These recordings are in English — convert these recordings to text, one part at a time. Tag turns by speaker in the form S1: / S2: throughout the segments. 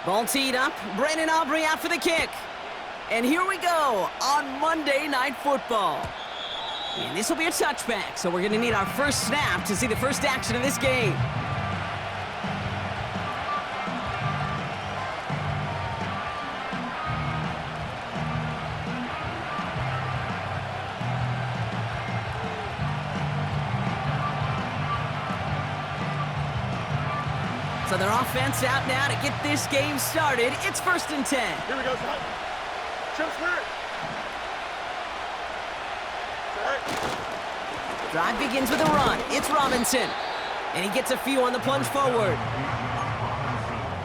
S1: Ball teed up. Brandon Aubrey out for the kick. And here we go on Monday Night Football. And this will be a touchback, so we're going to need our first snap to see the first action of this game. So their offense out now to get this game started. It's 1st and 10.
S2: Here we go, son. Show spirit.
S1: Drive begins with a run. It's Robinson. And he gets a few on the plunge forward.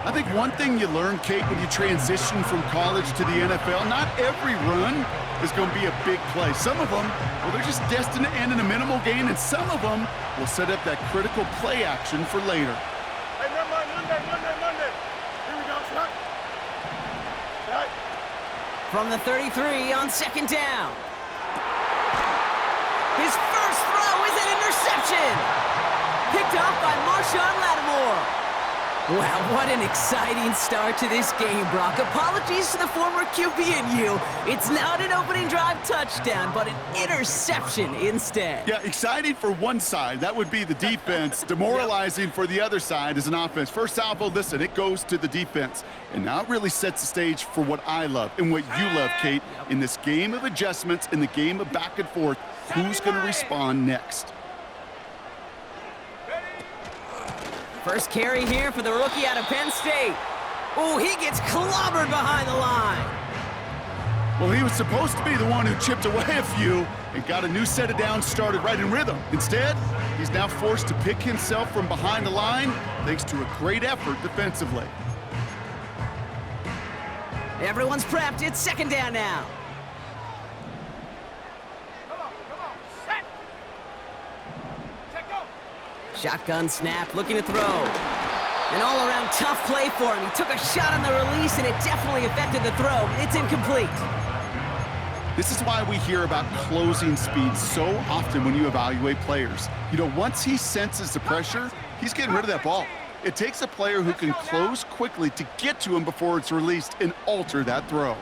S3: I think one thing you learn, Kate, when you transition from college to the NFL, not every run is going to be a big play. Some of them, well, they're just destined to end in a minimal gain, and some of them will set up that critical play action for later.
S2: Hey, Monday. Here we go, son. Right.
S1: From the 33 on 2nd down. His first throw is an interception. Picked off by Marshawn Lattimore. Wow, what an exciting start to this game, Brock. Apologies to the former QB and you. It's not an opening drive touchdown, but an interception instead.
S3: Yeah, exciting for one side. That would be the defense. Demoralizing for the other side as an offense. First salvo, listen, it goes to the defense. And now it really sets the stage for what I love and what you love, Kate. In this game of adjustments, in the game of back and forth, who's going to respond next?
S1: First carry here for the rookie out of Penn State. Oh, he gets clobbered behind the line.
S3: Well, he was supposed to be the one who chipped away a few and got a new set of downs started right in rhythm. Instead, he's now forced to pick himself from behind the line thanks to a great effort defensively.
S1: Everyone's prepped. It's 2nd down now. Shotgun snap, looking to throw. An all-around tough play for him. He took a shot on the release, and it definitely affected the throw. It's incomplete.
S3: This is why we hear about closing speed so often when you evaluate players. You know, once he senses the pressure, he's getting rid of that ball. It takes a player who can close quickly to get to him before it's released and alter that throw.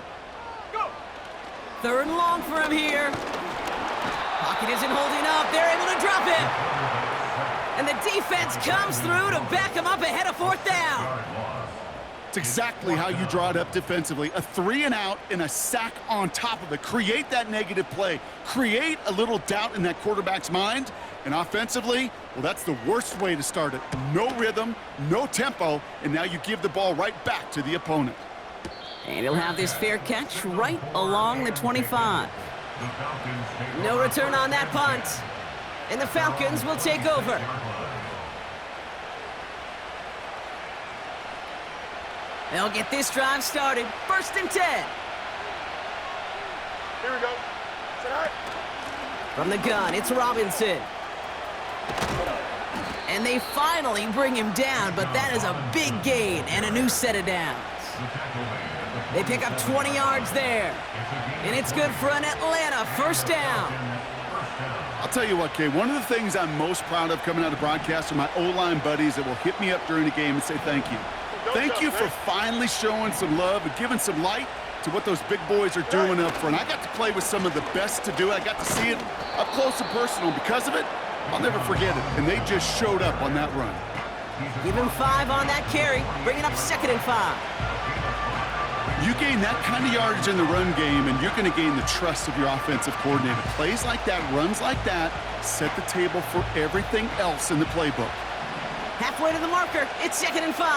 S1: 3rd and long for him here. Pocket isn't holding up. They're able to drop it. And the defense comes through to back him up ahead of 4th down.
S3: It's exactly how you draw it up defensively. A 3 and out and a sack on top of it. Create that negative play. Create a little doubt in that quarterback's mind. And offensively, well, that's the worst way to start it. No rhythm, no tempo, and now you give the ball right back to the opponent.
S1: And he'll have this fair catch right along the 25. No return on that punt. And the Falcons will take over. They'll get this drive started. 1st and 10.
S2: Here we go. Set.
S1: From the gun, it's Robinson. And they finally bring him down, but that is a big gain and a new set of downs. They pick up 20 yards there. And it's good for an Atlanta 1st down.
S3: I'll tell you what, Kay, one of the things I'm most proud of coming out of broadcast are my O-line buddies that will hit me up during the game and say thank you. Thank you for finally showing some love and giving some light to what those big boys are doing up front. I got to play with some of the best to do it. I got to see it up close and personal. Because of it, I'll never forget it. And they just showed up on that run.
S1: Give him 5 on that carry, bringing up 2nd and 5.
S3: You gain that kind of yardage in the run game, and you're going to gain the trust of your offensive coordinator. Plays like that, runs like that, set the table for everything else in the playbook.
S1: Halfway to the marker, it's 2nd and 5.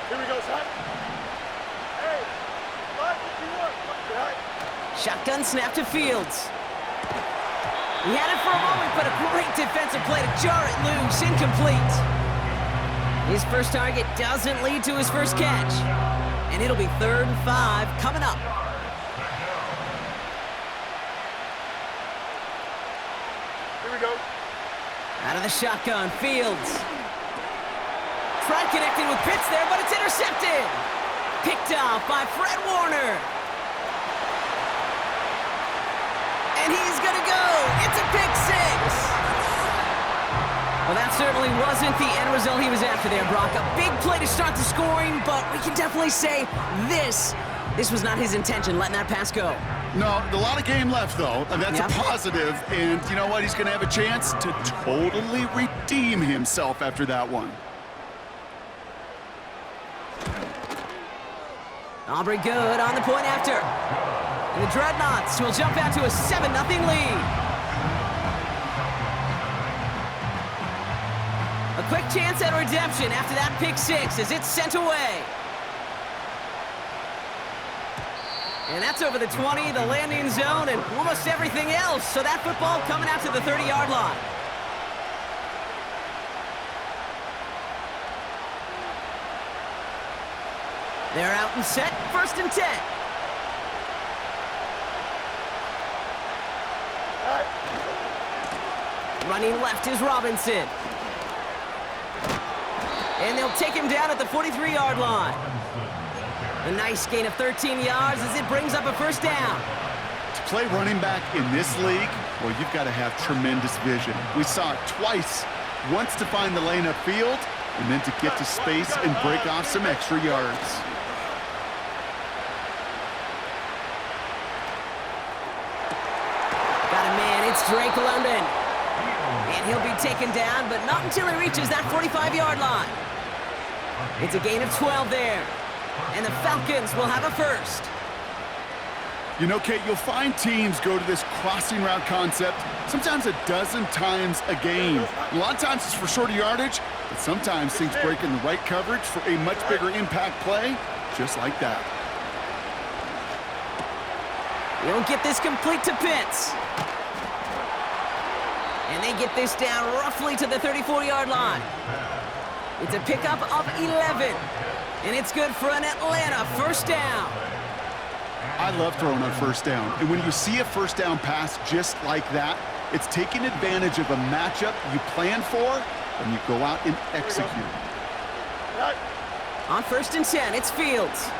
S2: Here we go, son. Hey, 5-51.
S1: Shotgun snap to Fields. He had it for a moment, but a great defensive play to jar it loose. Incomplete. His first target doesn't lead to his first catch. And it'll be 3rd and 5 coming up.
S2: Here we go.
S1: Out of the shotgun, Fields. Tried connecting with Pitts there, but it's intercepted. Picked off by Fred Warner. And he's going to go. It's a pick 6. Well, that certainly wasn't the end result he was after there, Brock. A big play to start the scoring, but we can definitely say this was not his intention, letting that pass go.
S3: No, a lot of game left, though, and that's a positive. And you know what? He's going to have a chance to totally redeem himself after that one.
S1: Aubrey good on the point after. And the Dreadnoughts will jump out to a 7-0 lead. A quick chance at redemption after that pick six as it's sent away. And that's over the 20, the landing zone, and almost everything else. So that football coming out to the 30-yard line. They're out and set, 1st and 10. Running left is Robinson. And they'll take him down at the 43-yard line. A nice gain of 13 yards as it brings up a 1st down.
S3: To play running back in this league, well, you've got to have tremendous vision. We saw it twice. Once to find the lane upfield, and then to get to space and break off some extra yards.
S1: Got a man, it's Drake London. And he'll be taken down, but not until he reaches that 45-yard line. It's a gain of 12 there. And the Falcons will have a 1st.
S3: You know, Kate, you'll find teams go to this crossing route concept sometimes a dozen times a game. A lot of times it's for shorter yardage, but sometimes things break in the right coverage for a much bigger impact play, just like that.
S1: They'll get this complete to Pitts. And they get this down roughly to the 34-yard line. It's a pickup of 11. And it's good for an Atlanta 1st down.
S3: I love throwing on 1st down. And when you see a 1st down pass just like that, it's taking advantage of a matchup you plan for, and you go out and execute.
S1: On 1st and 10, it's Fields.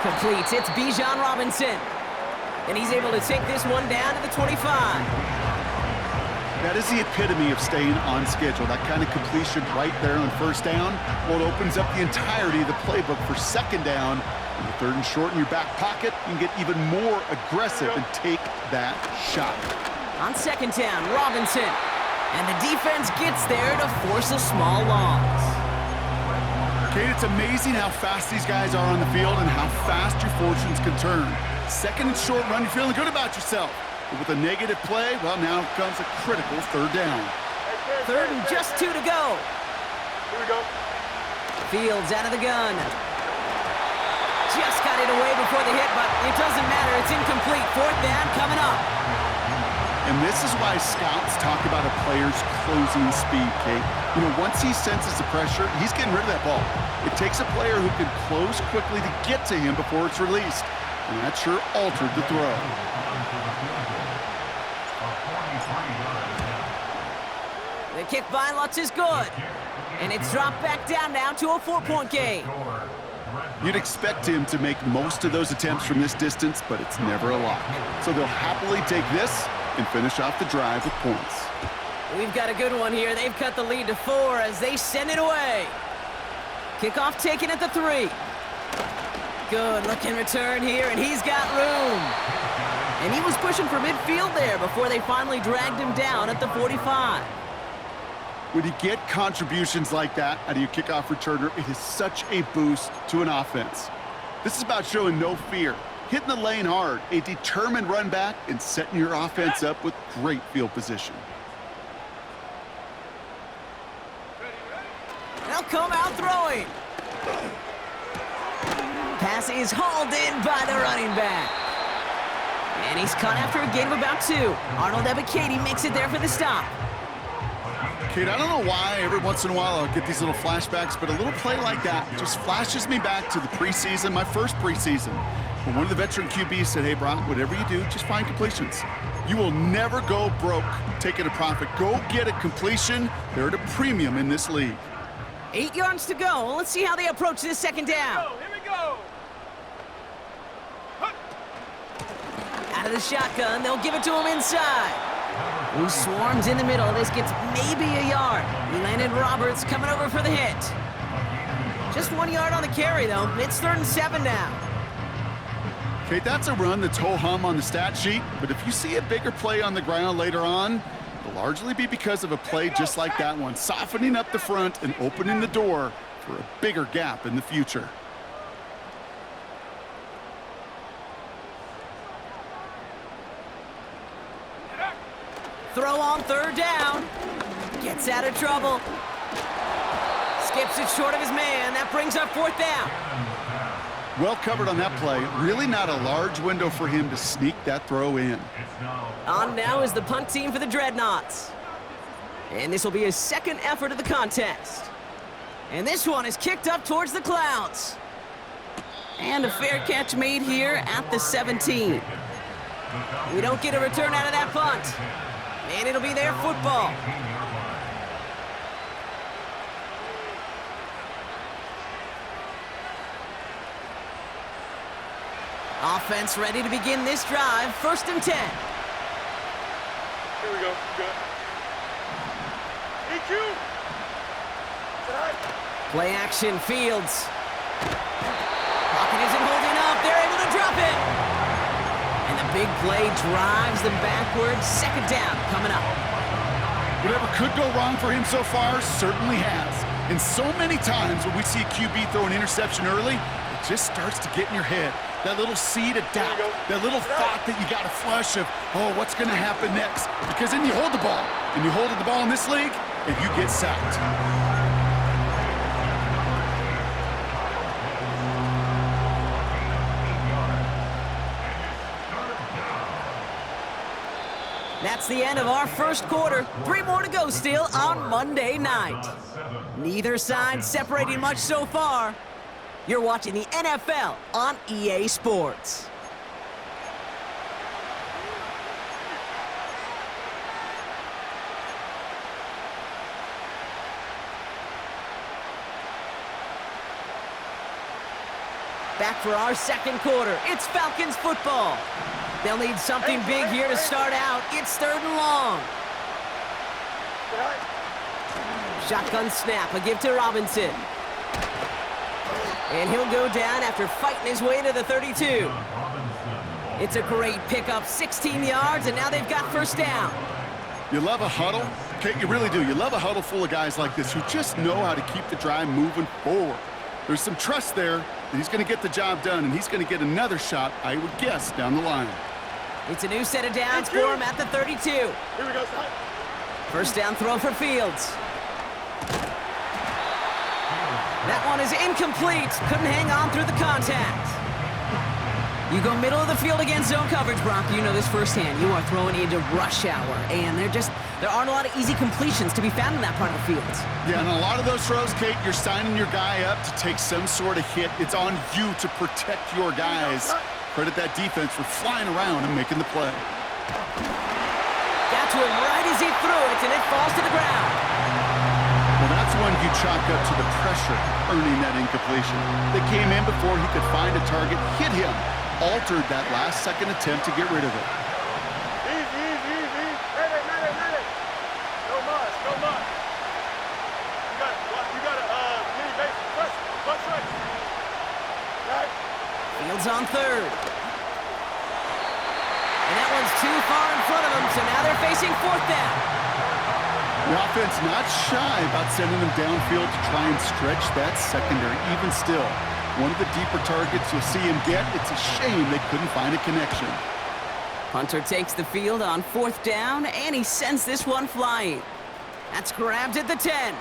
S1: Completes, it's Bijan Robinson. And he's able to take this one down to the 25.
S3: That is the epitome of staying on schedule. That kind of completion right there on 1st down. Well, it opens up the entirety of the playbook for 2nd down. On the 3rd and short in your back pocket, you can get even more aggressive and take that shot.
S1: On 2nd down, Robinson. And the defense gets there to force a small loss.
S3: Kate, it's amazing how fast these guys are on the field and how fast your fortunes can turn. 2nd and short run, you're feeling good about yourself. But with a negative play, well, now comes a critical 3rd down.
S1: 3rd and just 2 to go.
S2: Here we go.
S1: Fields out of the gun. Just got it away before the hit, but it doesn't matter. It's incomplete. 4th down coming up.
S3: And this is why scouts talk about a player's closing speed, Kate. You know, once he senses the pressure, he's getting rid of that ball. It takes a player who can close quickly to get to him before it's released. And that sure altered the throw.
S1: The kick by Lutz is good. And it's dropped back down now to a 4-point game.
S3: You'd expect him to make most of those attempts from this distance, but it's never a lock. So they'll happily take this and finish off the drive with points.
S1: We've got a good one here. They've cut the lead to 4 as they send it away. Kickoff taken at the 3. Good looking return here, and he's got room. And he was pushing for midfield there before they finally dragged him down at the 45.
S3: When you get contributions like that out of your kickoff returner, it is such a boost to an offense. This is about showing no fear, hitting the lane hard, a determined run back, and setting your offense up with great field position.
S1: They'll come out throwing. Pass is hauled in by the running back. And he's caught after a gain of about 2. Arnold Ebiketie makes it there for the stop.
S3: Kate, I don't know why every once in a while I'll get these little flashbacks, but a little play like that just flashes me back to the preseason, my first preseason. When one of the veteran QBs said, hey, Brock, whatever you do, just find completions. You will never go broke taking a profit. Go get a completion. They're at a premium in this league.
S1: 8 yards to go. Well, let's see how they approach this 2nd down.
S2: Here we go.
S1: Out of the shotgun, they'll give it to him inside. Who swarms in the middle. This gets maybe a yard. Landon Roberts coming over for the hit. Just 1 yard on the carry, though. It's 3rd and 7 now.
S3: Okay, that's a run that's ho-hum on the stat sheet, but if you see a bigger play on the ground later on, it'll largely be because of a play just like that one, softening up the front and opening the door for a bigger gap in the future.
S1: Throw on 3rd down. Gets out of trouble. Skips it short of his man. That brings up 4th down.
S3: Well covered on that play. Really not a large window for him to sneak that throw in.
S1: On now is the punt team for the Dreadnoughts. And this will be his 2nd effort of the contest. And this one is kicked up towards the clouds. And a fair catch made here at the 17. We don't get a return out of that punt. And it'll be their football. Offense ready to begin this drive. 1st and 10.
S2: Here we go. Good. EQ. Tonight.
S1: Play action, Fields. Pocket isn't holding up. They're able to drop it. And the big play drives them backwards. 2nd down coming up.
S3: Whatever could go wrong for him so far certainly has. And so many times when we see a QB throw an interception early, it just starts to get in your head. That little seed of doubt, that little thought that you got a flush of, oh, what's going to happen next? Because then you hold the ball, and you hold the ball in this league, and you get sacked.
S1: That's the end of our 1st quarter. 3 more to go still on Monday night. Neither side separating much so far. You're watching the NFL on EA Sports. Back for our 2nd quarter. It's Falcons football. They'll need something big here to start out. It's 3rd and long. Shotgun snap, a give to Robinson. And he'll go down after fighting his way to the 32. It's a great pickup, 16 yards, and now they've got 1st down.
S3: You love a huddle? Okay, you really do. You love a huddle full of guys like this who just know how to keep the drive moving forward. There's some trust there that he's going to get the job done, and he's going to get another shot, I would guess, down the line.
S1: It's a new set of downs for him at the 32.
S2: Here we go, son.
S1: 1st down throw for Fields. That one is incomplete. Couldn't hang on through the contact. You go middle of the field against zone coverage, Brock. You know this firsthand. You are throwing into rush hour, and there aren't a lot of easy completions to be found in that part of the field.
S3: Yeah, and a lot of those throws, Kate, you're signing your guy up to take some sort of hit. It's on you to protect your guys. Credit that defense for flying around and making the play.
S1: Got to him right as he threw it, and it falls to the ground.
S3: Well, that's one you chalk up to the pressure earning that incompletion. They came in before he could find a target, hit him, altered that last-second attempt to get rid of it.
S2: Easy. Medic. No mas. You got a mini base. Plus right. Right.
S1: Fields on 3rd. And that one's too far in front of them, so now they're facing 4th down.
S3: The offense not shy about sending them downfield to try and stretch that secondary. Even still, one of the deeper targets you'll see him get. It's a shame they couldn't find a connection.
S1: Punter takes the field on 4th down, and he sends this one flying. That's grabbed at the 10.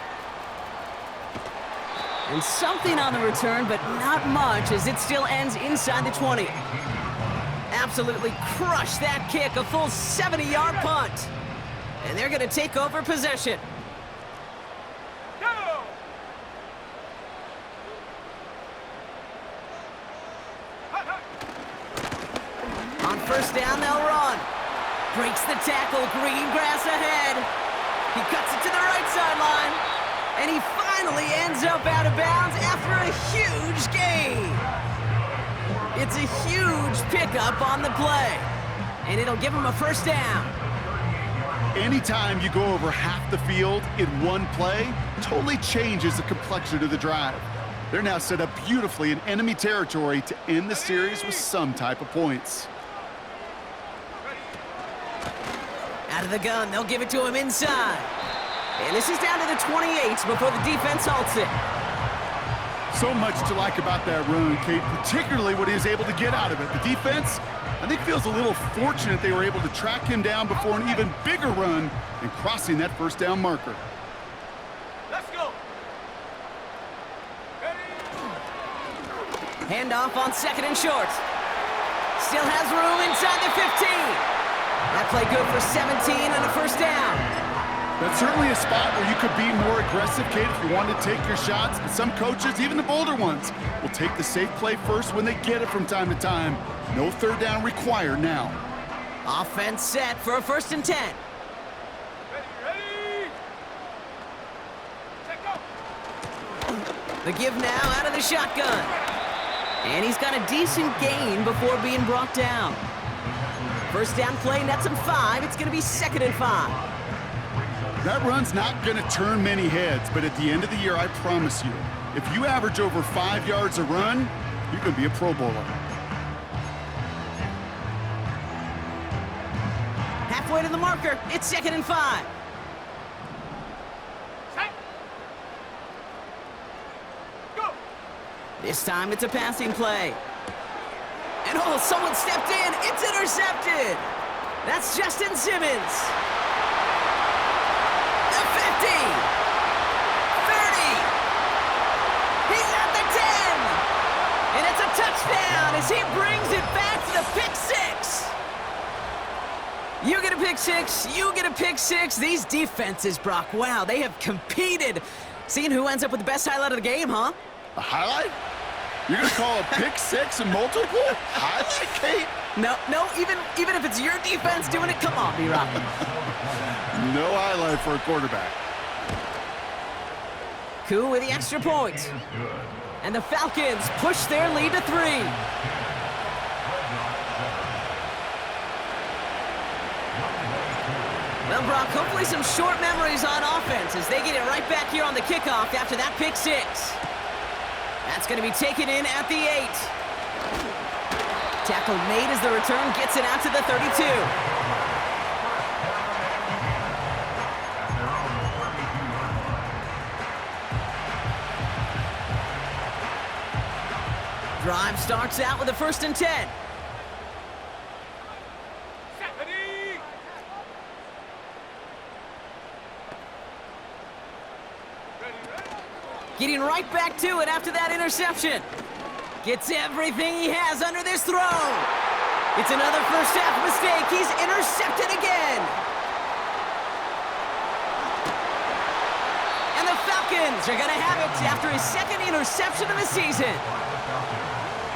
S1: And something on the return, but not much, as it still ends inside the 20. Absolutely crushed that kick, a full 70-yard punt. And they're going to take over possession.
S2: Go!
S1: On 1st down, they'll run. Breaks the tackle, green grass ahead. He cuts it to the right sideline. And he finally ends up out of bounds after a huge gain. It's a huge pickup on the play. And it'll give him a 1st down.
S3: Anytime you go over half the field in one play, totally changes the complexion of the drive. They're now set up beautifully in enemy territory to end the series with some type of points.
S1: Out of the gun, they'll give it to him inside. And this is down to the 28 before the defense halts it.
S3: So much to like about that run, Kate, particularly what he was able to get out of it. The defense, I think, feels a little fortunate they were able to track him down before an even bigger run and crossing that first down marker.
S2: Let's go.
S1: Handoff on 2nd and short. Still has room inside the 15. That play good for 17 and a first down.
S3: That's certainly a spot where you could be more aggressive, Kate, if you wanted to take your shots. But some coaches, even the bolder ones, will take the safe play first when they get it from time to time. No third down required now.
S1: Offense set for a 1st and 10.
S2: Ready. Check go.
S1: The give now out of the shotgun. And he's got a decent gain before being brought down. First down play nets him 5. It's going to be 2nd and 5.
S3: That run's not going to turn many heads, but at the end of the year, I promise you, if you average over 5 yards a run, you can be a Pro Bowler.
S1: Halfway to the marker, it's 2nd and 5.
S2: Set. Go.
S1: This time it's a passing play. And oh, someone stepped in. It's intercepted. That's Justin Simmons. The 50. 30. He's at the 10. And it's a touchdown as he brings it back to the pick 6. You get a pick 6. You get a pick 6. These defenses, Brock, wow, they have competed. Seeing who ends up with the best highlight of the game, huh?
S3: A highlight? You're going to call a pick 6 and multiple? Highlight, Kate?
S1: No, even if it's your defense doing it, come on, B-Rock.
S3: No highlight for a quarterback.
S1: Koo with the extra point. And the Falcons push their lead to 3. Well, Brock, hopefully some short memories on offense as they get it right back here on the kickoff after that pick 6. That's going to be taken in at the 8. Tackle made as the return gets it out to the 32. Drive starts out with a 1st and 10.
S2: Set. Ready.
S1: Getting right back to it after that interception. Gets everything he has under this throw. It's another first half mistake. He's intercepted again. And the Falcons are going to have it after his 2nd interception of the season.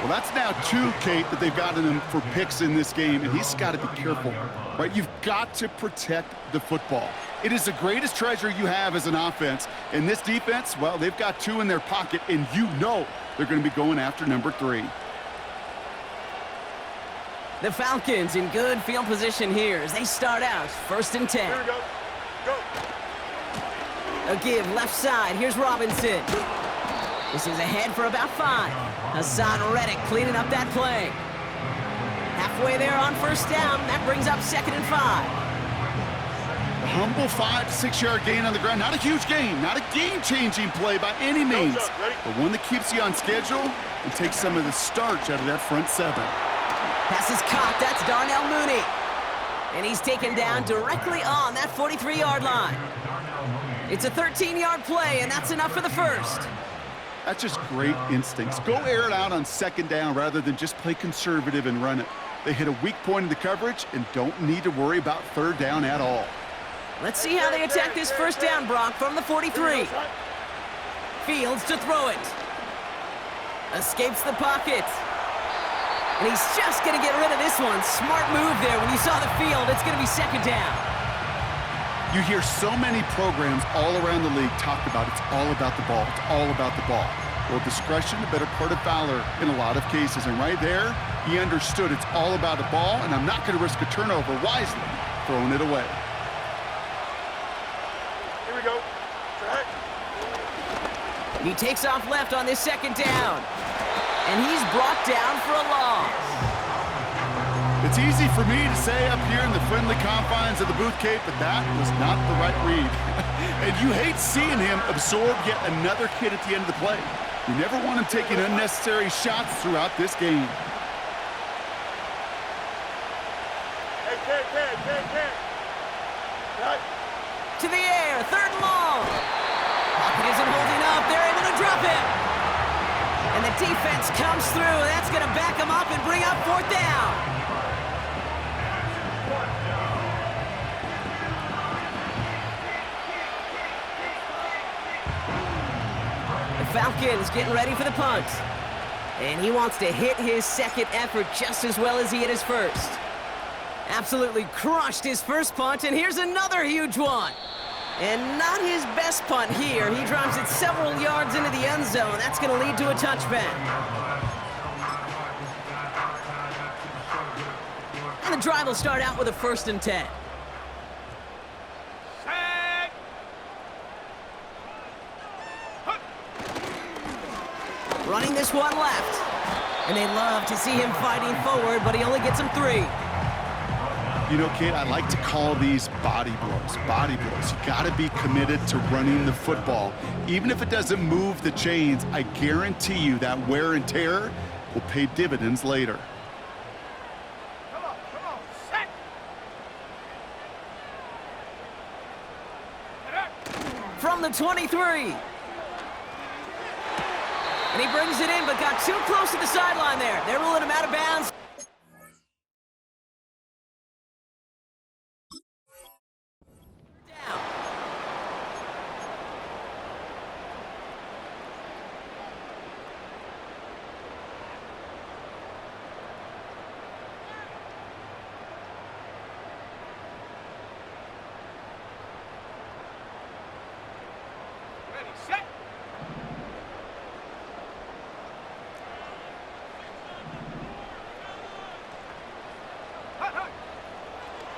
S3: Well, that's now 2, Kate, that they've gotten him for picks in this game, and he's got to be careful, right? You've got to protect the football. It is the greatest treasure you have as an offense. And this defense, well, they've got 2 in their pocket, and you know they're going to be going after number 3.
S1: The Falcons in good field position here as they start out 1st and 10.
S2: Here we go. Go.
S1: A give left side. Here's Robinson. This is ahead for about 5. Hassan Reddick cleaning up that play. Halfway there on 1st down. That brings up 2nd and 5.
S3: A humble 5 to 6 yard gain on the ground. Not a huge gain. Not a game-changing play by any means. But one that keeps you on schedule and takes some of the starch out of that front 7.
S1: Pass is caught. That's Darnell Mooney. And he's taken down directly on that 43-yard line. It's a 13-yard play, and that's enough for the 1st.
S3: That's just great instincts. Go air it out on 2nd down rather than just play conservative and run it. They hit a weak point in the coverage and don't need to worry about 3rd down at all. Let's
S1: see how they attack this 1st down, Brock, from the 43. Fields to throw it. Escapes the pocket. And he's just going to get rid of this one. Smart move there. When you saw the field, it's going to be 2nd down.
S3: You hear so many programs all around the league talk about it's all about the ball. It's all about the ball. Well, discretion, the better part of valor in a lot of cases. And right there, he understood it's all about the ball, and I'm not going to risk a turnover wisely, throwing it away.
S1: He takes off left on this second down. And he's brought down for a loss.
S3: It's easy for me to say up here in the friendly confines of the booth, Kate, but that was not the right read. And you hate seeing him absorb yet another hit at the end of the play. You never want him taking unnecessary shots throughout this game.
S1: To the air, third and long. Pocket isn't holding up. They're able to drop it. And the defense comes through. That's going to back them up and bring up fourth down. The Falcons getting ready for the punt. And he wants to hit his second effort just as well as he hit his first. Absolutely crushed his first punt, and here's another huge one. And not his best punt here. He drives it several yards into the end zone. That's going to lead to a touchback. And the drive will start out with a 1st and 10. Running this one left. And they love to see him fighting forward, but he only gets him 3.
S3: You know, Kate, I like to call these body blows. Body blows. You got to be committed to running the football. Even if it doesn't move the chains, I guarantee you that wear and tear will pay dividends later.
S2: Come on, set.
S1: From the 23. And he brings it in, but got too close to the sideline there. They're ruling him out of bounds.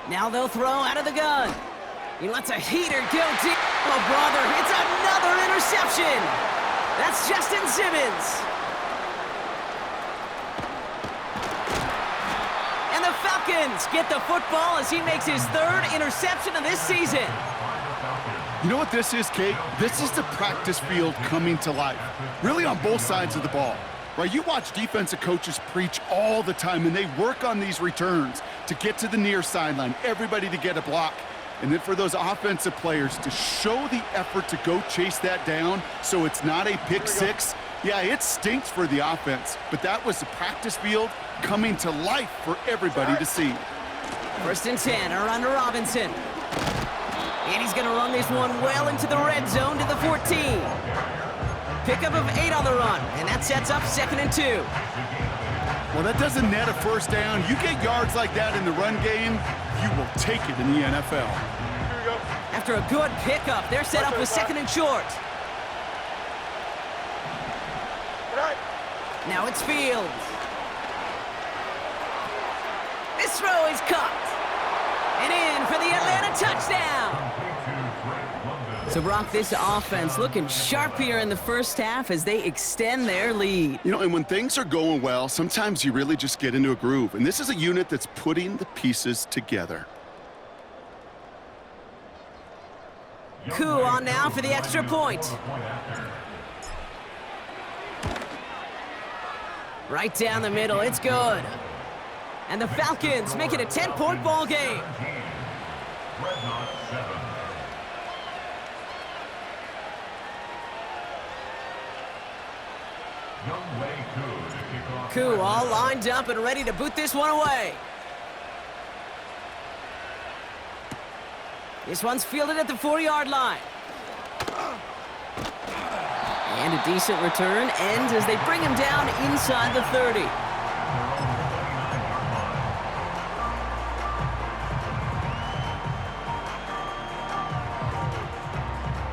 S1: Now they'll throw out of the gun. He lets a heater go deep. Oh, brother, it's another interception. That's Justin Simmons. And the Falcons get the football as he makes his 3rd interception of this season.
S3: You know what this is, Kate? This is the practice field coming to life, really on both sides of the ball. Right, you watch defensive coaches preach all the time, and they work on these returns to get to the near sideline, everybody to get a block. And then for those offensive players to show the effort to go chase that down so it's not a pick six. Yeah, it stinks for the offense, but that was the practice field coming to life for everybody to see.
S1: 1st and 10, a run to Robinson. And he's going to run this one well into the red zone to the 14. Pickup of 8 on the run, and that sets up 2nd and 2.
S3: Well, that doesn't net a first down. You get yards like that in the run game, you will take it in the NFL.
S2: Here we go.
S1: After a good pickup, they're set up with 2nd and short.
S2: Right.
S1: Now it's Fields. This throw is caught. And in for the Atlanta touchdown. So, Brock, this offense looking sharp here in the first half as they extend their lead.
S3: You know, and when things are going well, sometimes you really just get into a groove. And this is a unit that's putting the pieces together.
S1: Koo on now for the extra point. Right down the middle, it's good. And the Falcons make it a 10-point ball game. Koo all lined up and ready to boot this one away. This one's fielded at the 4-yard line. And a decent return ends as they bring him down inside the 30.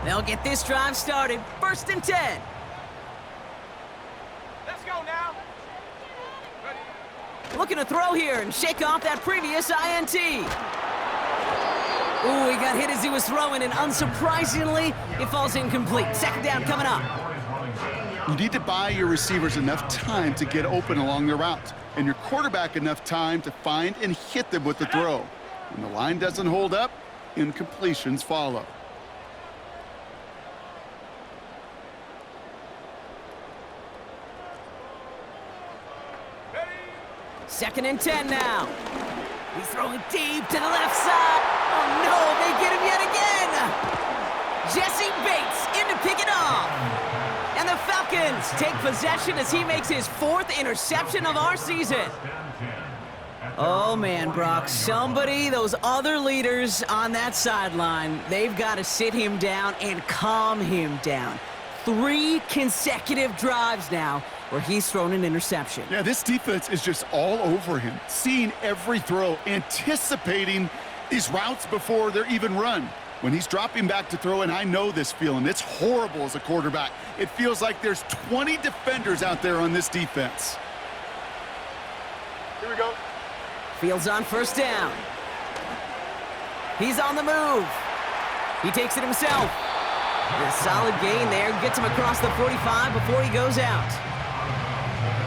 S1: They'll get this drive started. 1st and 10.
S2: Let's go now.
S1: Looking to throw here and shake off that previous INT. Ooh, he got hit as he was throwing, and unsurprisingly, it falls incomplete. 2nd down coming up.
S3: You need to buy your receivers enough time to get open along their routes, and your quarterback enough time to find and hit them with the throw. When the line doesn't hold up, incompletions follow.
S1: Second and 10 now. He's throwing deep to the left side. Oh, no, they get him yet again. Jesse Bates in to pick it off. And the Falcons take possession as he makes his 4th interception of our season. Oh, man, Brock, those other leaders on that sideline, they've got to sit him down and calm him down. 3 consecutive drives now where he's thrown an interception.
S3: Yeah, this defense is just all over him, seeing every throw, anticipating these routes before they're even run. When he's dropping back to throw, and I know this feeling, it's horrible as a quarterback. It feels like there's 20 defenders out there on this defense.
S2: Here we go.
S1: Fields on first down. He's on the move. He takes it himself. A solid gain there. Gets him across the 45 before he goes out.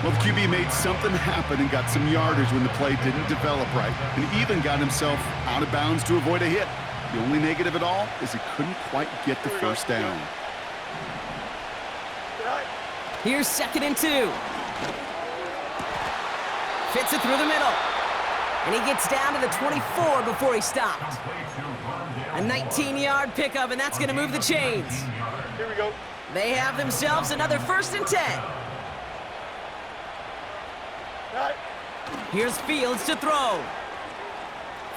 S3: Well, the QB made something happen and got some yardage when the play didn't develop right, and even got himself out of bounds to avoid a hit. The only negative at all is he couldn't quite get the first down.
S1: Here's 2nd and 2. Fits it through the middle. And he gets down to the 24 before he stopped. A 19-yard pickup, and that's going to move the chains.
S2: Here we go.
S1: They have themselves another 1st and 10. Here's Fields to throw.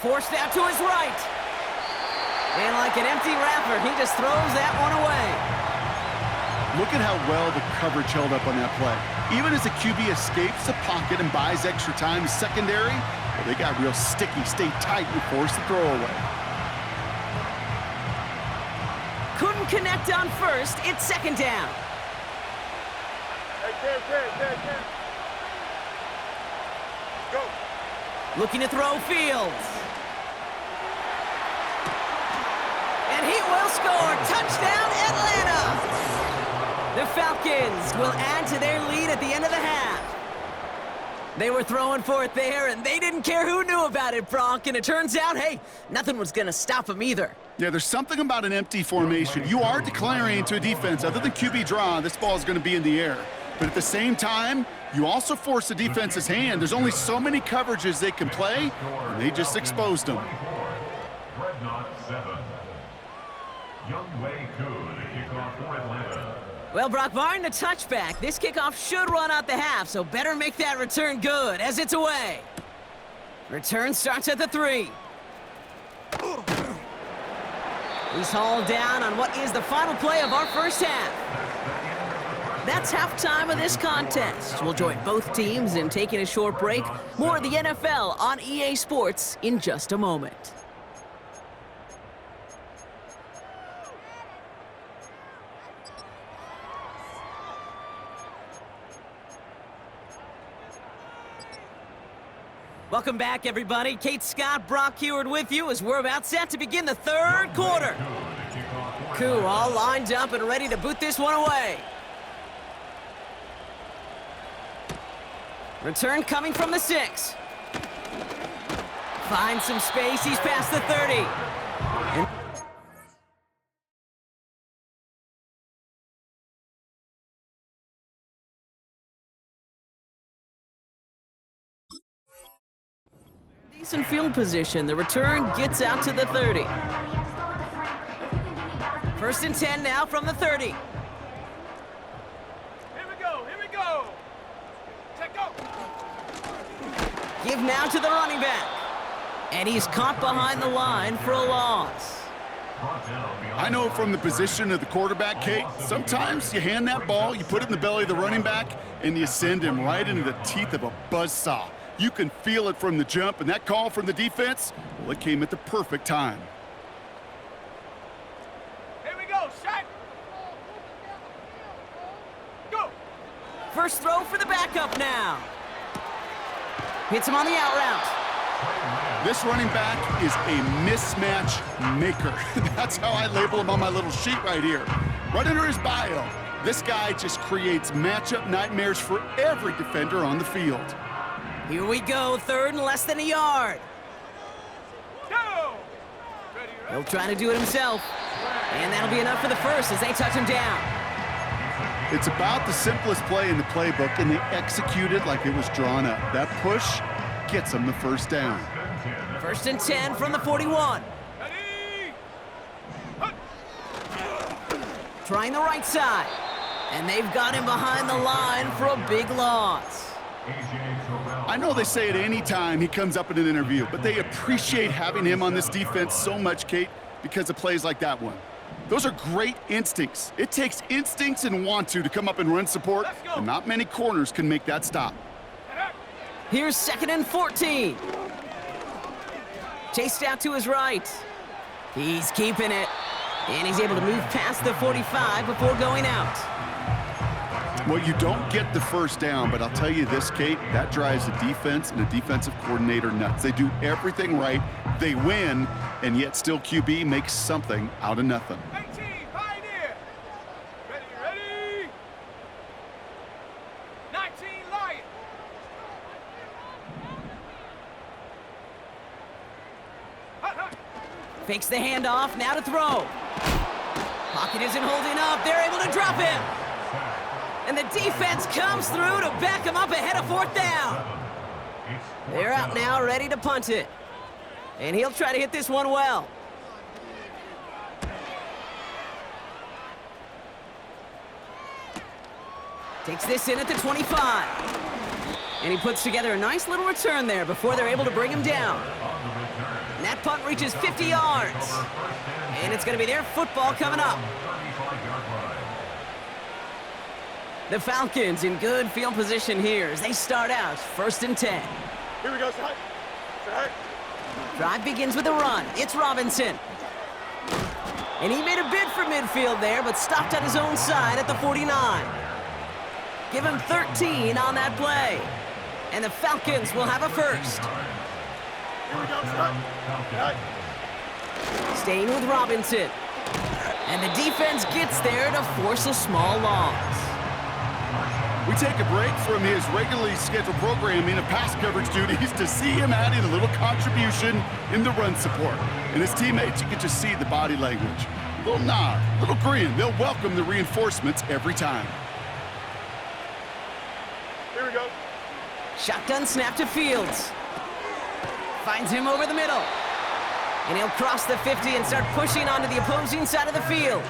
S1: Forced out to his right. And like an empty wrapper, he just throws that one away.
S3: Look at how well the coverage held up on that play. Even as the QB escapes the pocket and buys extra time secondary, well, they got real sticky, stayed tight, and forced the throw away.
S1: Couldn't connect on first. It's 2nd down.
S2: Hey, Cam. Go.
S1: Looking to throw Fields. And he will score. Touchdown, Atlanta. The Falcons will add to their lead at the end of the half. They were throwing for it there, and they didn't care who knew about it, Brock. And it turns out, hey, nothing was going to stop them either.
S3: Yeah, there's something about an empty formation. You are declaring to a defense, other than QB draw, this ball is going to be in the air. But at the same time, you also force the defense's hand. There's only so many coverages they can play, and they just exposed them.
S1: Well, Brock, barring the touchback, this kickoff should run out the half, so better make that return good as it's away. Return starts at the 3. He's hauled down on what is the final play of our first half. That's halftime of this contest. We'll join both teams in taking a short break. More of the NFL on EA Sports in just a moment. Welcome back, everybody. Kate Scott, Brock Heward with you as we're about set to begin the 3rd quarter. Koo all lined up and ready to boot this one away. Return coming from the 6. Finds some space. He's past the 30. And decent field position. The return gets out to the 30. 1st and 10 now from the 30.
S2: Here we go. Check go.
S1: Give now to the running back. And he's caught behind the line for a loss.
S3: I know from the position of the quarterback, Kate, sometimes you hand that ball, you put it in the belly of the running back, and you send him right into the teeth of a buzzsaw. You can feel it from the jump, and that call from the defense, well, it came at the perfect time.
S2: Here we go, shot. Go.
S1: First throw for the backup now. Hits him on the out route.
S3: This running back is a mismatch maker. That's how I label him on my little sheet right here. Right under his bio, This guy just creates matchup nightmares for every defender on the field.
S1: Here we go, third and less than a yard.
S2: Go!
S1: He'll try to do it himself. And that'll be enough for the first as they touch him down.
S3: It's about the simplest play in the playbook, and they execute it like it was drawn up. That push gets them the first down.
S1: First and 10 from the 41.
S2: Ready?
S1: Trying the right side. And they've got him behind the line for a big loss.
S3: I know they say it any time he comes up in an interview, but they appreciate having him on this defense so much, Kate, because of plays like that one. Those are great instincts. It takes instincts and want to come up and run support, and not many corners can make that stop.
S1: Here's second and 14. Chased out to his right. He's keeping it. And he's able to move past the 45 before going out.
S3: Well, you don't get the first down, but I'll tell you this, Kate, that drives the defense and the defensive coordinator nuts. They do everything right, they win, and yet still QB makes something out of nothing.
S2: 18, Pioneer! Ready? 19, Lion! Hut, hut.
S1: Fakes the handoff, now to throw. Pocket isn't holding up, they're able to drop him. And the defense comes through to back him up ahead of fourth down. They're out now, ready to punt it. And he'll try to hit this one well. Takes this in at the 25. And he puts together a nice little return there before they're able to bring him down. And that punt reaches 50 yards. And it's going to be their football coming up. The Falcons in good field position here as they start out first and 10.
S2: Here we go, Side. Side.
S1: Drive begins with a run. It's Robinson. And he made a bid for midfield there, but stopped on his own side at the 49. Give him 13 on that play. And the Falcons will have a first.
S2: Here we go, Side.
S1: Staying with Robinson. And the defense gets there to force a small loss.
S3: We take a break from his regularly scheduled programming of pass coverage duties to see him adding a little contribution in the run support. And his teammates, you can just see the body language. A little nod, a little grin. They'll welcome the reinforcements every time.
S2: Here we go.
S1: Shotgun snap to Fields. Finds him over the middle. And he'll cross the 50 and start pushing onto the opposing side of the field.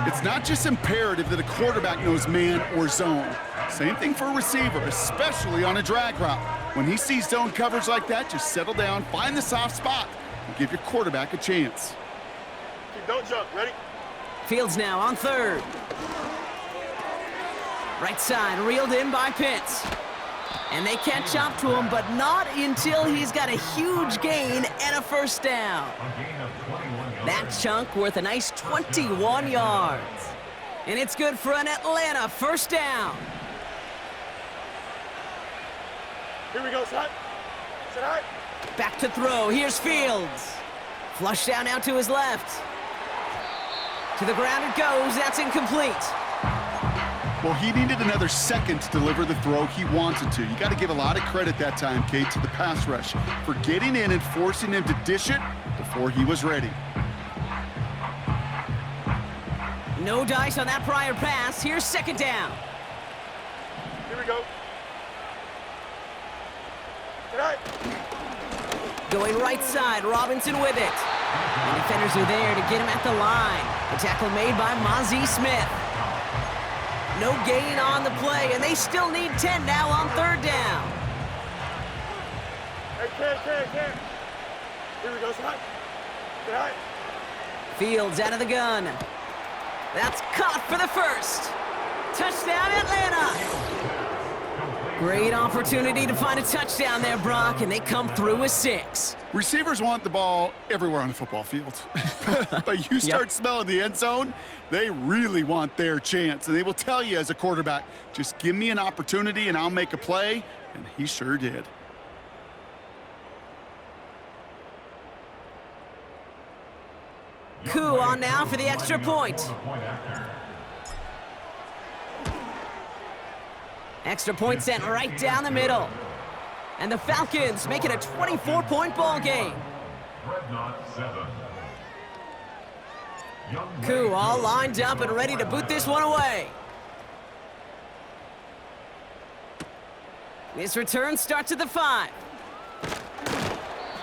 S3: It's not just imperative that a quarterback knows man or zone. Same thing for a receiver, especially on a drag route. When he sees zone coverage like that, just settle down, find the soft spot, and give your quarterback a chance.
S2: Don't jump. Ready?
S1: Fields now on third. Right side, reeled in by Pitts. And they catch up to him, but not until he's got a huge gain and a first down. That chunk worth a nice 21 yards. And it's good for an Atlanta first down.
S2: Here we go, Side. Side.
S1: Back to throw. Here's Fields. Flush down out to his left. To the ground it goes. That's incomplete.
S3: Well, he needed another second to deliver the throw he wanted to. You got to give a lot of credit that time, Kate, to the pass rush for getting in and forcing him to dish it before he was ready.
S1: No dice on that prior pass. Here's second down.
S2: Here we go. Side.
S1: Going right side, Robinson with it. And defenders are there to get him at the line. A tackle made by Mozzie Smith. No gain on the play, and they still need 10 now on third down.
S2: Hey, Cam. Here we go, Side. Side.
S1: Fields out of the gun. That's caught for the first. Touchdown, Atlanta. Great opportunity to find a touchdown there, Brock, and they come through with 6.
S3: Receivers want the ball everywhere on the football field. But you start smelling the end zone, they really want their chance. And they will tell you as a quarterback, just give me an opportunity and I'll make a play. And he sure did.
S1: Coup on now for the extra point. Extra point sent right down the middle. And the Falcons make it a 24-point ball game. Koo all lined up and ready to boot this one away. This return starts at the 5.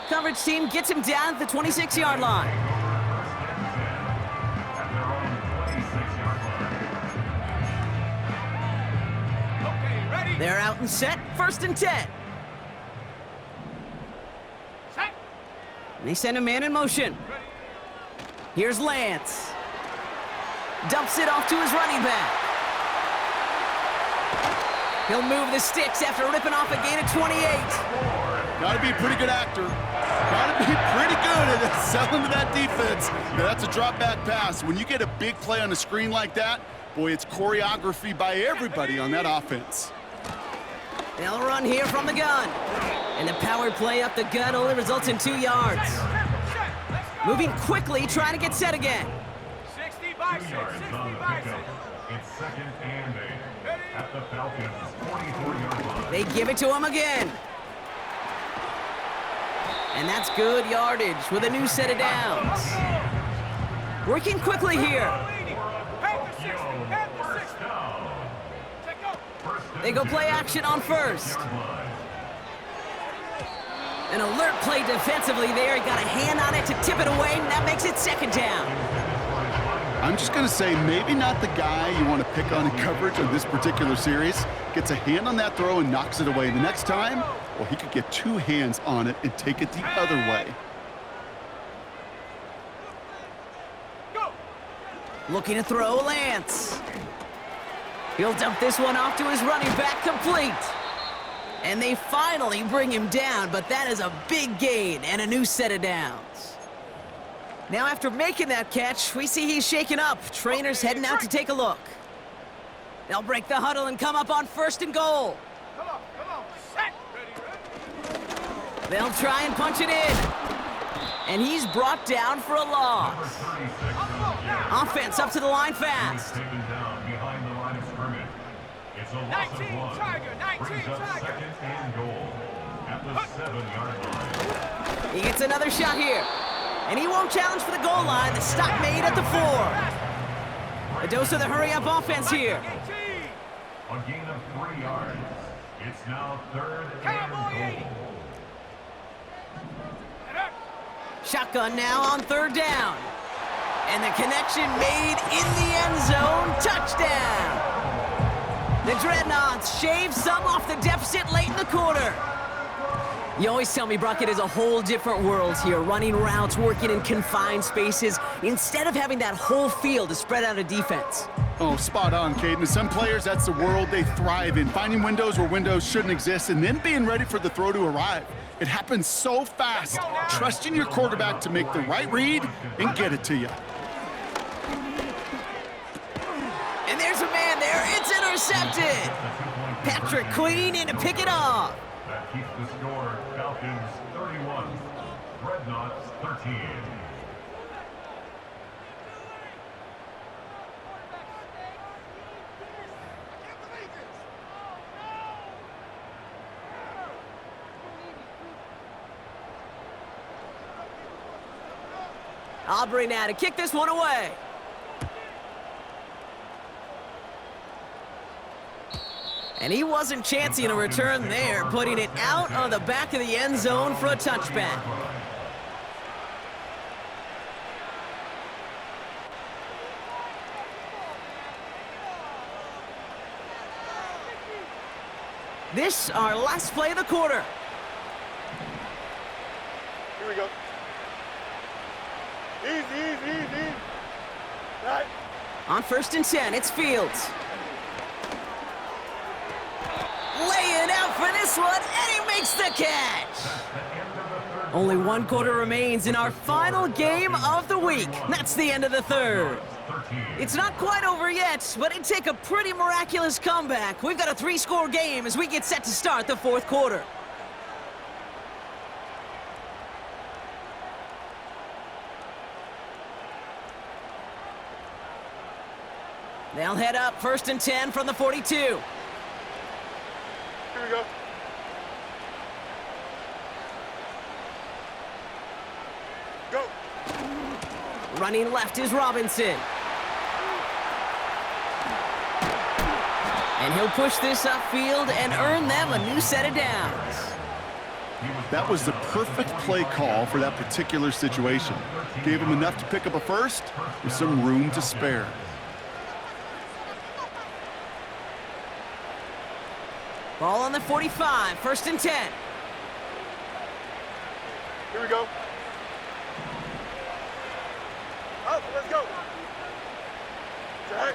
S1: Coverage team gets him down at the 26-yard line.
S2: Okay, ready.
S1: They're out and set, 1st and 10.
S2: Set.
S1: They send a man in motion. Here's Lance. Dumps it off to his running back. He'll move the sticks after ripping off a gain of 28.
S3: Got to be a pretty good actor. Got to be pretty good at selling to that defense. Now, that's a drop back pass. When you get a big play on a screen like that, boy, it's choreography by everybody on that offense.
S1: They'll run here from the gun. And the power play up the gut only results in 2 yards. Moving quickly, trying to get set again.
S2: 60 by 6, 60 by 6.
S4: It's 2nd and 8 at the Falcons' 44-yard line.
S1: They give it to him again. And that's good yardage with a new set of downs. Working quickly here. They go play action on 1st. An alert play defensively there. He got a hand on it to tip it away, and that makes it 2nd down.
S3: I'm just going to say maybe not the guy you want to pick on in coverage on this particular series. Gets a hand on that throw and knocks it away. The next time, well, he could get 2 hands on it and take it the other way.
S2: Go.
S1: Looking to throw Lance. He'll dump this one off to his running back, complete. And they finally bring him down, but that is a big gain and a new set of downs. Now after making that catch, we see he's shaken up. Trainers heading out to take a look. They'll break the huddle and come up on 1st and goal.
S2: Come on, set. Ready.
S1: They'll try and punch it in. And he's brought down for a loss. Offense up to the line fast.
S4: Taken down behind the line of scrimmage. It's a loss of 1.
S2: Tiger, 19
S4: Brings up
S2: Tiger.
S4: 2nd and goal at the 7-yard line.
S1: He gets another shot here. And he won't challenge for the goal line. The stop made at the 4. A dose of the hurry-up offense here.
S4: A gain of 3 yards. It's now 3rd and goal.
S1: Shotgun now on 3rd down. And the connection made in the end zone. Touchdown. The Dreadnoughts shave some off the deficit late in the quarter. You always tell me, Brock, it is a whole different world here, running routes, working in confined spaces, instead of having that whole field to spread out a defense.
S3: Oh, spot on, Caden. Some players, that's the world they thrive in, finding windows where windows shouldn't exist and then being ready for the throw to arrive. It happens so fast, trusting your quarterback to make the right read and get it to you.
S1: And there's a man there. It's intercepted. Patrick Queen in to pick it off.
S4: That keeps the score Falcons 31, Dreadnoughts 13.
S1: Aubrey now to kick this one away. And he wasn't chancing a return there, putting it out on the back of the end zone for a touchback. This our last play of the quarter.
S2: Here we go. Easy. Right.
S1: On 1st and 10, it's Fields. Laying out for this one, and he makes the catch. Only 1 quarter remains in our final game of the week. That's the end of the 3rd. It's not quite over yet, but it'd take a pretty miraculous comeback. We've got a 3-score game as we get set to start the 4th quarter. They'll head up 1st and 10 from the 42.
S2: Here we go. Go.
S1: Running left is Robinson. And he'll push this upfield and earn them a new set of downs.
S3: That was the perfect play call for that particular situation. Gave him enough to pick up a first with some room to spare.
S1: Ball on the 45, 1st and 10.
S2: Here we go. Up, let's go. Jack.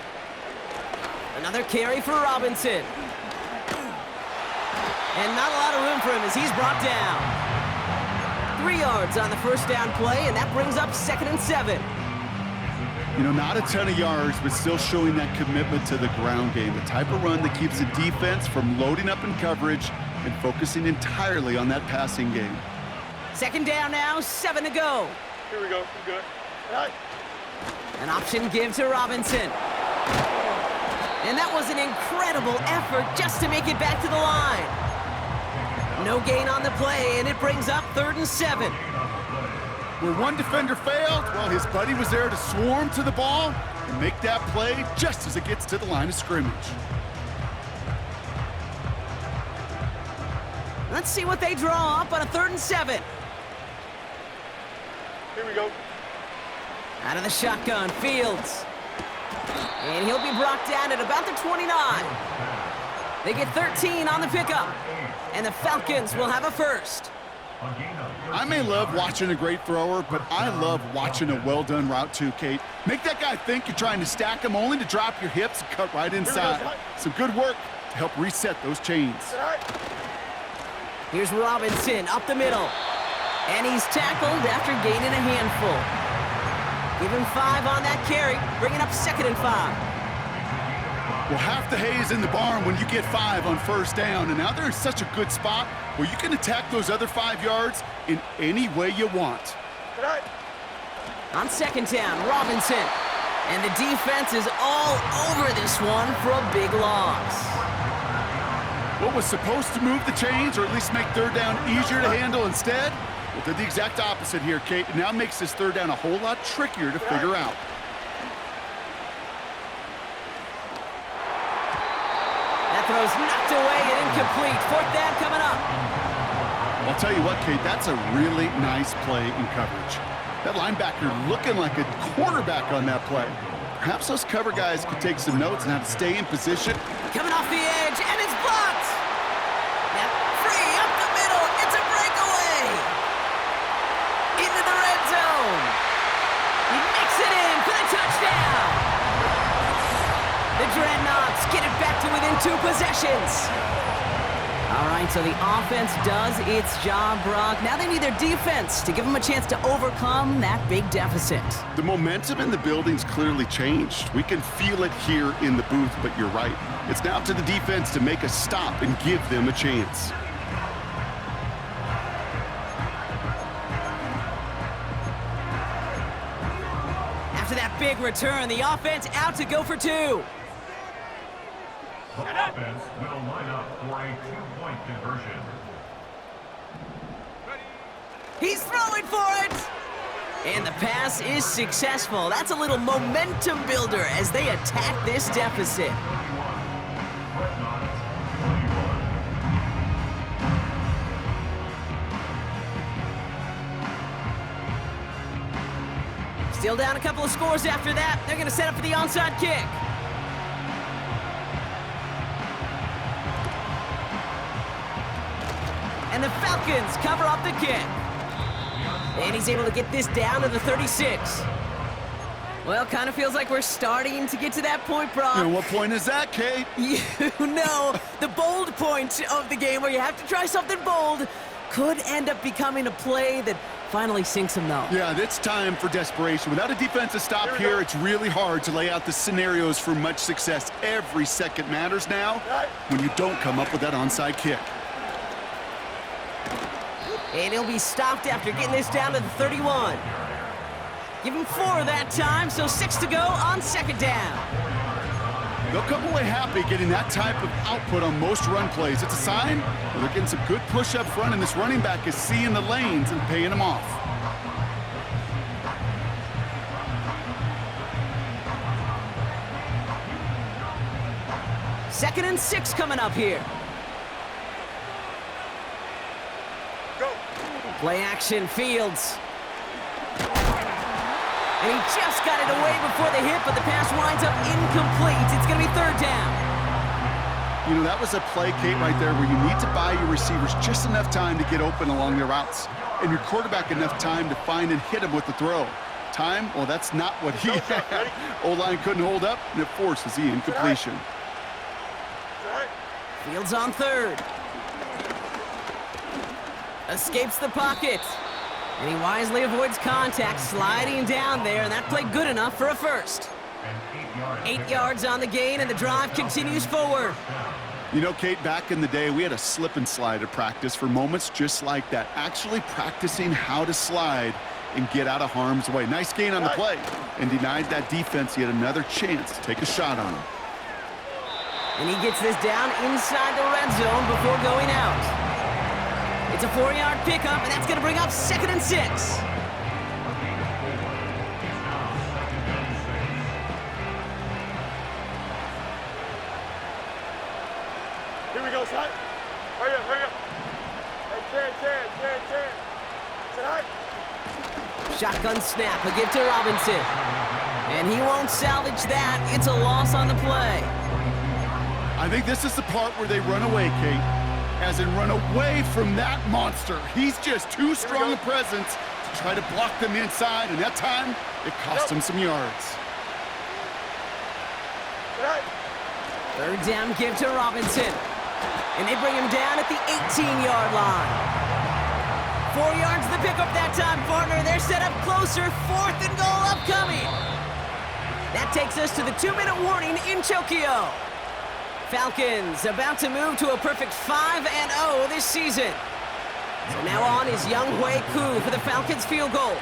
S1: Another carry for Robinson. And not a lot of room for him as he's brought down. 3 yards on the first down play, and that brings up 2nd and 7.
S3: You know, not a ton of yards, but still showing that commitment to the ground game. The type of run that keeps the defense from loading up in coverage and focusing entirely on that passing game.
S1: 2nd down now, 7 to go.
S2: Here we go. We're good. All right.
S1: An option give to Robinson. And that was an incredible effort just to make it back to the line. No gain on the play, and it brings up 3rd and 7.
S3: Where one defender failed, well, his buddy was there to swarm to the ball and make that play just as it gets to the line of scrimmage.
S1: Let's see what they draw up on a 3rd and 7.
S2: Here we go.
S1: Out of the shotgun, Fields. And he'll be brought down at about the 29. They get 13 on the pickup. And the Falcons will have a first.
S3: I may love watching a great thrower, but I love watching a well-done route too, Kate. Make that guy think you're trying to stack him only to drop your hips and cut right inside. Some good work to help reset those chains.
S1: Here's Robinson up the middle. And he's tackled after gaining a handful. Give him 5 on that carry, bringing up 2nd and 5.
S3: Well, half the hay is in the barn when you get 5 on 1st down, and now they're in such a good spot where you can attack those other 5 yards in any way you want.
S1: On 2nd down, Robinson. And the defense is all over this one for a big loss.
S3: What was supposed to move the chains, or at least make 3rd down easier to handle instead, well, did the exact opposite here, Kate. It now makes this 3rd down a whole lot trickier to figure out.
S1: That throw's knocked away and incomplete. 4th down coming up.
S3: I'll tell you what, Kate, that's a really nice play in coverage. That linebacker looking like a quarterback on that play. Perhaps those cover guys could take some notes on how to stay in position.
S1: Coming off the edge, and it's blocked. Now free up the middle. It's a breakaway. Into the red zone. He makes it in for the touchdown. The Dreadnoughts get it back to within 2 possessions. All right, so the offense does its job, Brock. Now they need their defense to give them a chance to overcome that big deficit.
S3: The momentum in the building's clearly changed. We can feel it here in the booth, but you're right. It's now up to the defense to make a stop and give them a chance.
S1: After that big return, the offense out to go for 2.
S4: The offense will line up for a 2-point conversion.
S1: He's throwing for it! And the pass is successful. That's a little momentum builder as they attack this deficit. Still down a couple of scores after that. They're going to set up for the onside kick. And the Falcons cover up the kick. And he's able to get this down to the 36. Well, kind of feels like we're starting to get to that point, Brock.
S3: And what point is that, Kate?
S1: You know, the bold point of the game where you have to try something bold could end up becoming a play that finally sinks him, though.
S3: Yeah, it's time for desperation. Without a defensive stop here, it's really hard to lay out the scenarios for much success. Every second matters now when you don't come up with that onside kick.
S1: And he'll be stopped after getting this down to the 31. Give him 4 that time, so 6 to go on 2nd down.
S3: They'll come away happy getting that type of output on most run plays. It's a sign that they're getting some good push up front, and this running back is seeing the lanes and paying them off.
S1: Second and 6 coming up here.
S2: Go.
S1: Play action, Fields. And he just got it away before the hit, but the pass winds up incomplete. It's going to be third down.
S3: You know, that was a play, Kate, right there where you need to buy your receivers just enough time to get open along their routes, and your quarterback enough time to find and hit him with the throw. Time, well, that's not what he had. O-line couldn't hold up, and it forces the incompletion.
S1: Fields on third. Escapes the pocket. And he wisely avoids contact, sliding down there, and that played good enough for a first. 8 yards on the gain, and the drive continues forward.
S3: You know, Kate, back in the day, we had a slip and slide at practice for moments just like that, actually practicing how to slide and get out of harm's way. Nice gain on the play, and denied that defense yet another chance to take a shot on him.
S1: And he gets this down inside the red zone before going out. It's a 4-yard pickup, and that's going to bring up second and 6.
S2: Here we go, son. Hurry up, hurry up. Hey, Chad. Say hi.
S1: Shotgun snap, a give to Robinson. And he won't salvage that. It's a loss on the play.
S3: I think this is the part where they run away, Kate. As in run away from that monster. He's just too strong a presence to try to block them inside, and that time, it cost him some yards.
S1: Third down give to Robinson. And they bring him down at the 18-yard line. 4 yards the pickup that time, partner. They're set up closer. 4th and goal upcoming. That takes us to the 2-minute warning in Tokyo. Falcons about to move to a perfect 5-0 this season. So now on is Younghoe Koo for the Falcons field goal.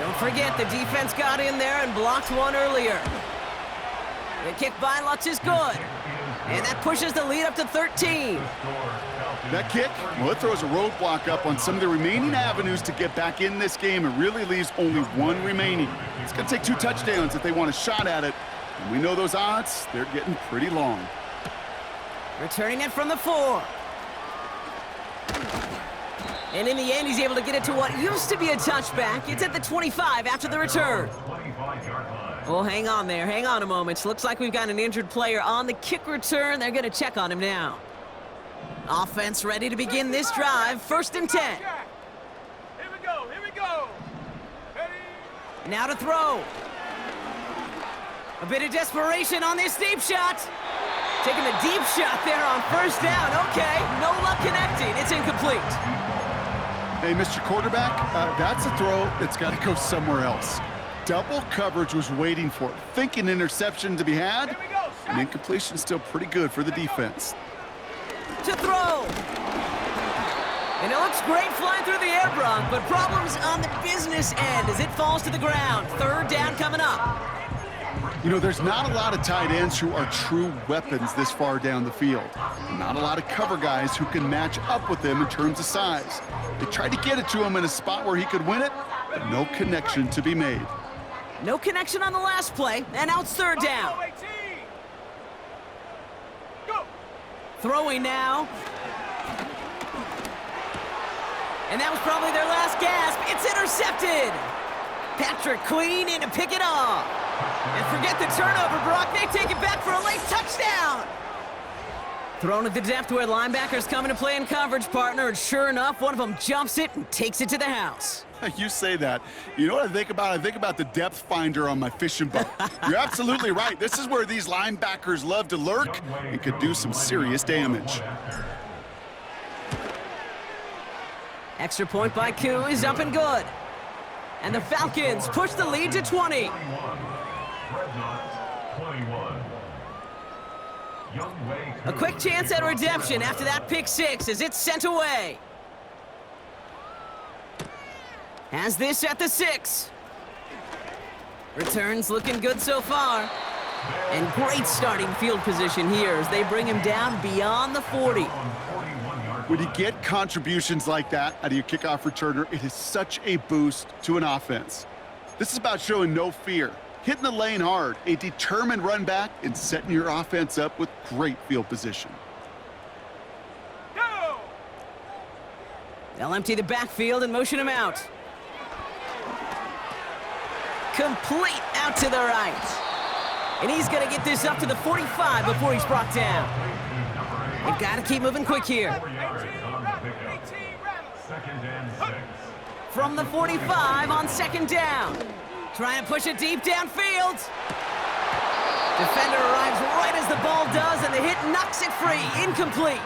S1: Don't forget the defense got in there and blocked one earlier. The kick by Lutz is good. And that pushes the lead up to 13.
S3: That kick, well, it throws a roadblock up on some of the remaining avenues to get back in this game. It really leaves only one remaining. It's going to take 2 touchdowns if they want a shot at it. And we know those odds, they're getting pretty long.
S1: Returning it from the 4. And in the end, he's able to get it to what used to be a touchback. It's at the 25 after the return. Oh, hang on there. Hang on a moment. Looks like we've got an injured player on the kick return. They're going to check on him now. Offense ready to begin this drive. 1st and 10.
S2: Here we go. Ready?
S1: Now to throw. A bit of desperation on this deep shot. Taking the deep shot there on 1st down. Okay, no luck connecting. It's incomplete.
S3: Hey, Mr. Quarterback, that's a throw that's got to go somewhere else. Double coverage was waiting for it. Thinking interception to be had, and incompletion still pretty good for the defense.
S1: To throw. And it looks great flying through the air, Brock, but problems on the business end as it falls to the ground. 3rd down coming up.
S3: You know, there's not a lot of tight ends who are true weapons this far down the field. Not a lot of cover guys who can match up with him in terms of size. They tried to get it to him in a spot where he could win it, but no connection to be made.
S1: No connection on the last play, and now it's 3rd down.
S2: Go.
S1: Throwing now. And that was probably their last gasp. It's intercepted. Patrick Queen in to pick it off. And forget the turnover, Brock. They take it back for a late touchdown. Thrown at the depth where linebackers coming to play in coverage, partner. And sure enough, one of them jumps it and takes it to the house.
S3: You say that. You know what I think about? I think about the depth finder on my fishing boat. You're absolutely right. This is where these linebackers love to lurk and could do some serious damage.
S1: Extra point by Koo is up and good. And the Falcons push the lead to 20. A quick chance at redemption after that pick 6 as it's sent away. Has this at the 6. Returns looking good so far. And great starting field position here as they bring him down beyond the 40.
S3: When you get contributions like that out of your kickoff returner, it is such a boost to an offense. This is about showing no fear, hitting the lane hard, a determined run back, and setting your offense up with great field position.
S2: Go!
S1: They'll empty the backfield and motion him out. Complete out to the right. And he's going to get this up to the 45 before he's brought down. They've got to keep moving quick here.
S2: 18 rattles.
S4: Second and 6.
S1: From the 45 on second down. Trying to push it deep downfield. Defender arrives right as the ball does, and the hit knocks it free. Incomplete.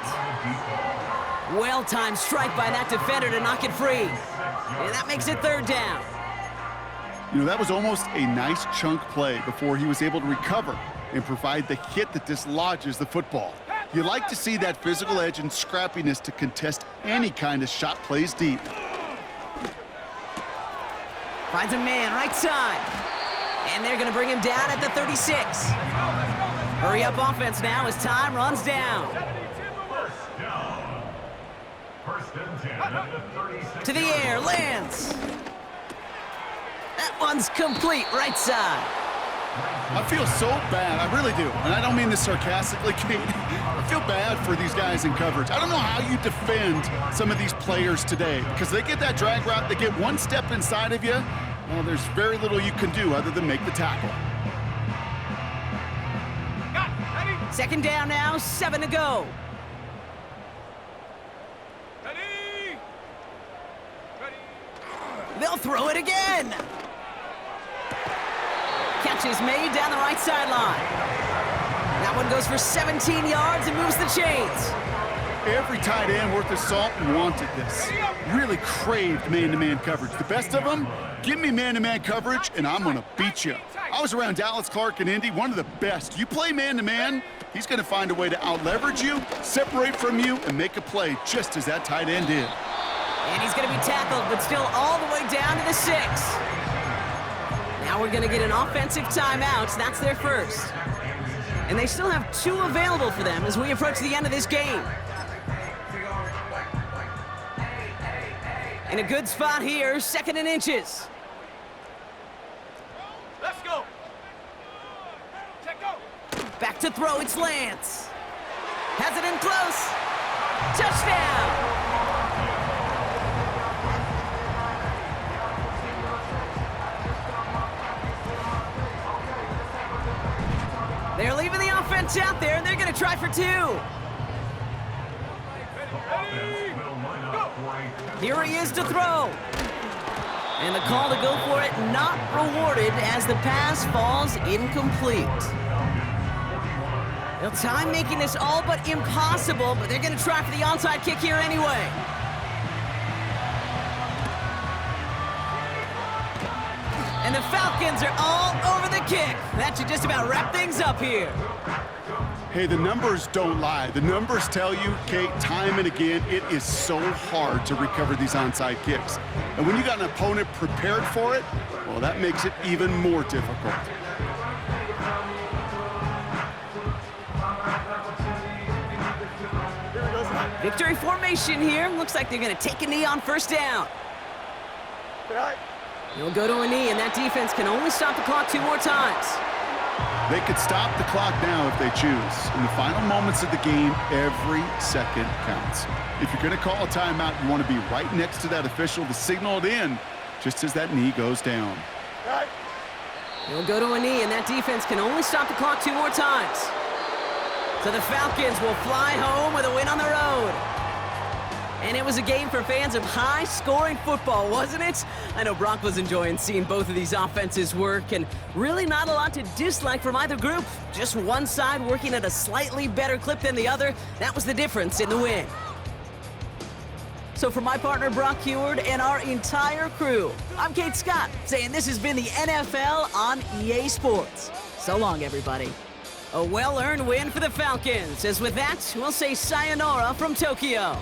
S1: Well-timed strike by that defender to knock it free. And that makes it third down.
S3: You know, that was almost a nice chunk play before he was able to recover and provide the hit that dislodges the football. You like to see that physical edge and scrappiness to contest any kind of shot plays deep.
S1: Finds a man right side. And they're going to bring him down at the 36. Hurry up offense now as time runs down.
S4: First down. First and 10 at the 36.
S1: To the air, lands. That one's complete right side.
S3: I feel so bad, I really do, and I don't mean this sarcastically, Kate. I feel bad for these guys in coverage. I don't know how you defend some of these players today, because they get that drag route, they get one step inside of you, well, there's very little you can do other than make the tackle.
S1: Second down now, 7 to go.
S2: Ready?
S1: They'll throw it again. Catch is made down the right sideline. That one goes for 17 yards and moves the chains.
S3: Every tight end worth his salt wanted this. Really craved man-to-man coverage. The best of them, give me man-to-man coverage and I'm gonna beat you. I was around Dallas Clark and Indy, one of the best. You play man-to-man, he's gonna find a way to out-leverage you, separate from you, and make a play just as that tight end did.
S1: And he's gonna be tackled, but still all the way down to the 6. Now we're gonna get an offensive timeout, so that's their first. And they still have 2 available for them as we approach the end of this game. In a good spot here, 2nd and inches.
S2: Let's go. Check go.
S1: Back to throw, it's Lance. Has it in close. Touchdown! They're leaving the offense out there, and they're going to try for 2. Here he is to throw. And the call to go for it not rewarded as the pass falls incomplete. Well, time making this all but impossible, but they're going to try for the onside kick here anyway. And the Falcons are all over the kick. That should just about wrap things up here.
S3: Hey, the numbers don't lie. The numbers tell you, Kate, time and again, it is so hard to recover these onside kicks. And when you got an opponent prepared for it, well, that makes it even more difficult.
S1: Victory formation here. Looks like they're going to take a knee on first down. He'll go to a knee, and that defense can only stop the clock 2 more times.
S3: They could stop the clock now if they choose. In the final moments of the game, every second counts. If you're going to call a timeout, you want to be right next to that official to signal it in just as that knee goes down.
S1: He'll go to a knee, and that defense can only stop the clock 2 more times. So the Falcons will fly home with a win on the road. And it was a game for fans of high-scoring football, wasn't it? I know Brock was enjoying seeing both of these offenses work, and really not a lot to dislike from either group. Just one side working at a slightly better clip than the other. That was the difference in the win. So for my partner Brock Heward and our entire crew, I'm Kate Scott, saying this has been the NFL on EA Sports. So long, everybody. A well-earned win for the Falcons, as with that, we'll say sayonara from Tokyo.